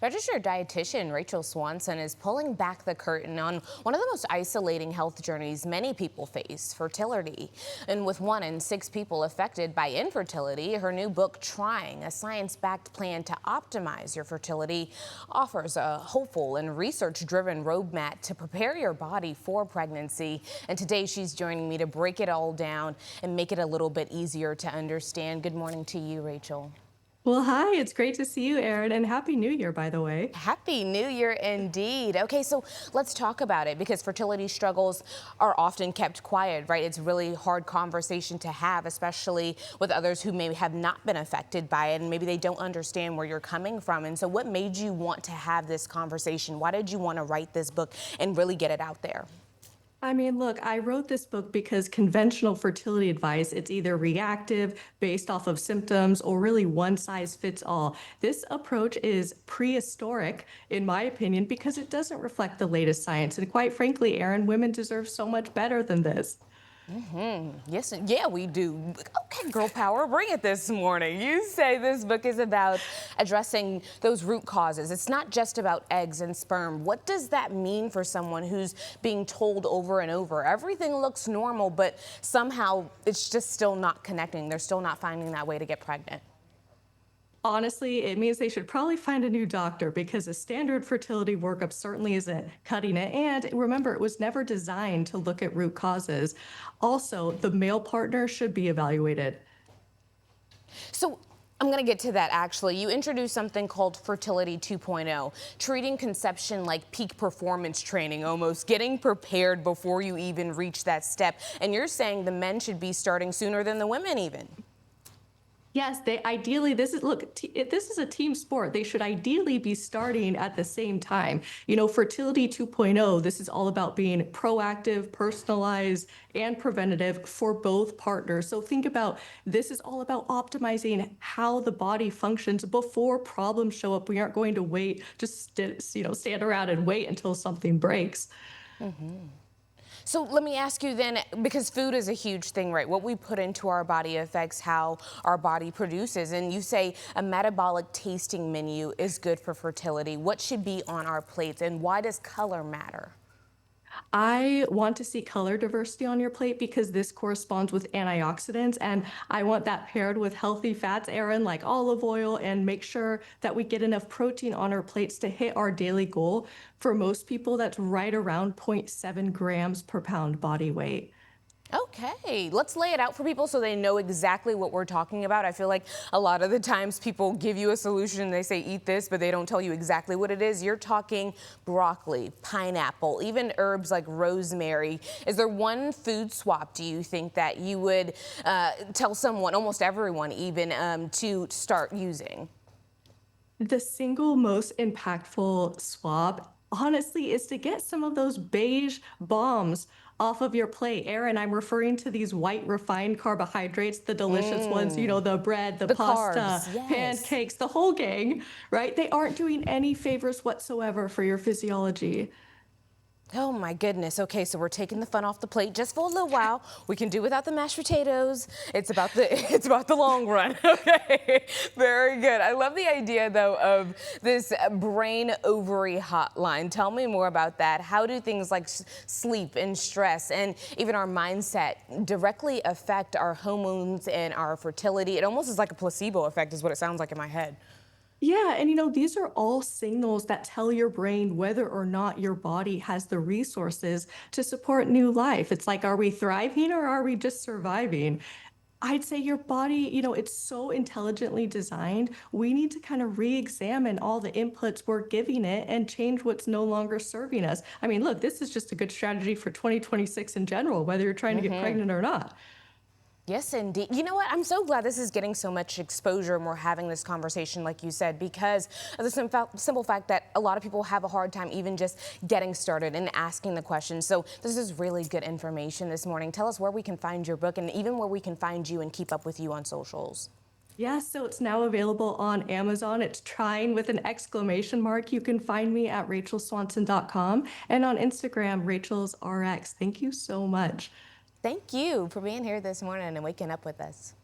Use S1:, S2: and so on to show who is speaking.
S1: Registered dietitian Rachel Swanson is pulling back the curtain on one of the most isolating health journeys many people face, fertility. And with 1 in 6 people affected by infertility, her new book, Trying, a science-backed plan to optimize your fertility, offers a hopeful and research-driven roadmap to prepare your body for pregnancy. And today she's joining me to break it all down and make it a little bit easier to understand. Good morning to you, Rachel.
S2: Well, hi, it's great to see you, Erin, and Happy New Year, by the way.
S1: Happy New Year indeed. Okay, so let's talk about it because fertility struggles are often kept quiet, right? It's really hard conversation to have, especially with others who may have not been affected by it and maybe they don't understand where you're coming from. And so what made you want to have this conversation? Why did you want to write this book and really get it out there?
S2: Look, I wrote this book because conventional fertility advice, it's either reactive, based off of symptoms, or really one size fits all. This approach is prehistoric, in my opinion, because it doesn't reflect the latest science. And quite frankly, Erin, women deserve so much better than this.
S1: Yes, yeah, we do. Okay, girl power, bring it this morning. You say this book is about addressing those root causes. It's not just about eggs and sperm. What does that mean for someone who's being told over and over, everything looks normal, but somehow it's just still not connecting. They're still not finding that way to get pregnant.
S2: Honestly, it means they should probably find a new doctor because a standard fertility workup certainly isn't cutting it. And remember, it was never designed to look at root causes. Also, the male partner should be evaluated.
S1: So I'm going to get to that actually. You introduced something called Fertility 2.0, treating conception like peak performance training, almost getting prepared before you even reach that step. And you're saying the men should be starting sooner than the women even.
S2: Yes, they ideally, this is, look, this is a team sport. They should ideally be starting at the same time. Fertility 2.0, this is all about being proactive, personalized, and preventative for both partners. So think about this is all about optimizing how the body functions before problems show up. We aren't going to wait, just stand around and wait until something breaks.
S1: So let me ask you then, because food is a huge thing, right? What we put into our body affects how our body produces. And you say a metabolic tasting menu is good for fertility. What should be on our plates and why does color matter?
S2: I want to see color diversity on your plate because this corresponds with antioxidants, and I want that paired with healthy fats, Aaron, like olive oil, and make sure that we get enough protein on our plates to hit our daily goal. For most people, that's right around zero point 0.7 grams per pound body weight.
S1: Okay, let's lay it out for people so they know exactly what we're talking about. I feel like a lot of the times people give you a solution and they say eat this, but they don't tell you exactly what it is. You're talking broccoli, pineapple, even herbs like rosemary. Is there one food swap, do you think, that you would tell someone, almost everyone even, to start using?
S2: The single most impactful swap, honestly, is to get some of those beige bombs off of your plate. Aaron, I'm referring to these white refined carbohydrates, the delicious ones, the bread, the
S1: The
S2: pasta,
S1: carbs, yes.
S2: pancakes, the whole gang, right? They aren't doing any favors whatsoever for your physiology.
S1: Oh my goodness. Okay, so we're taking the fun off the plate just for a little while. We can do without the mashed potatoes. It's about the it's about the long run. Okay. Very good. I love the idea though of this brain ovary hotline. Tell me more about that. How do things like sleep and stress and even our mindset directly affect our hormones and our fertility? It almost is like a placebo effect is what it sounds like in my head.
S2: Yeah, and these are all signals that tell your brain whether or not your body has the resources to support new life. It's like, are we thriving or are we just surviving? I'd say your body, it's so intelligently designed. We need to kind of re examine all the inputs we're giving it and change what's no longer serving us. Look, this is just a good strategy for 2026 in general, whether you're trying to get pregnant or not.
S1: Yes, indeed. You know what? I'm so glad this is getting so much exposure and we're having this conversation, like you said, because of the simple fact that a lot of people have a hard time even just getting started and asking the questions. So this is really good information this morning. Tell us where we can find your book and even where we can find you and keep up with you on socials.
S2: Yeah, so it's now available on Amazon. It's trying with an exclamation mark. You can find me at rachelswanson.com and on Instagram, Rachel's RX. Thank you so much.
S1: Thank you for being here this morning and waking up with us.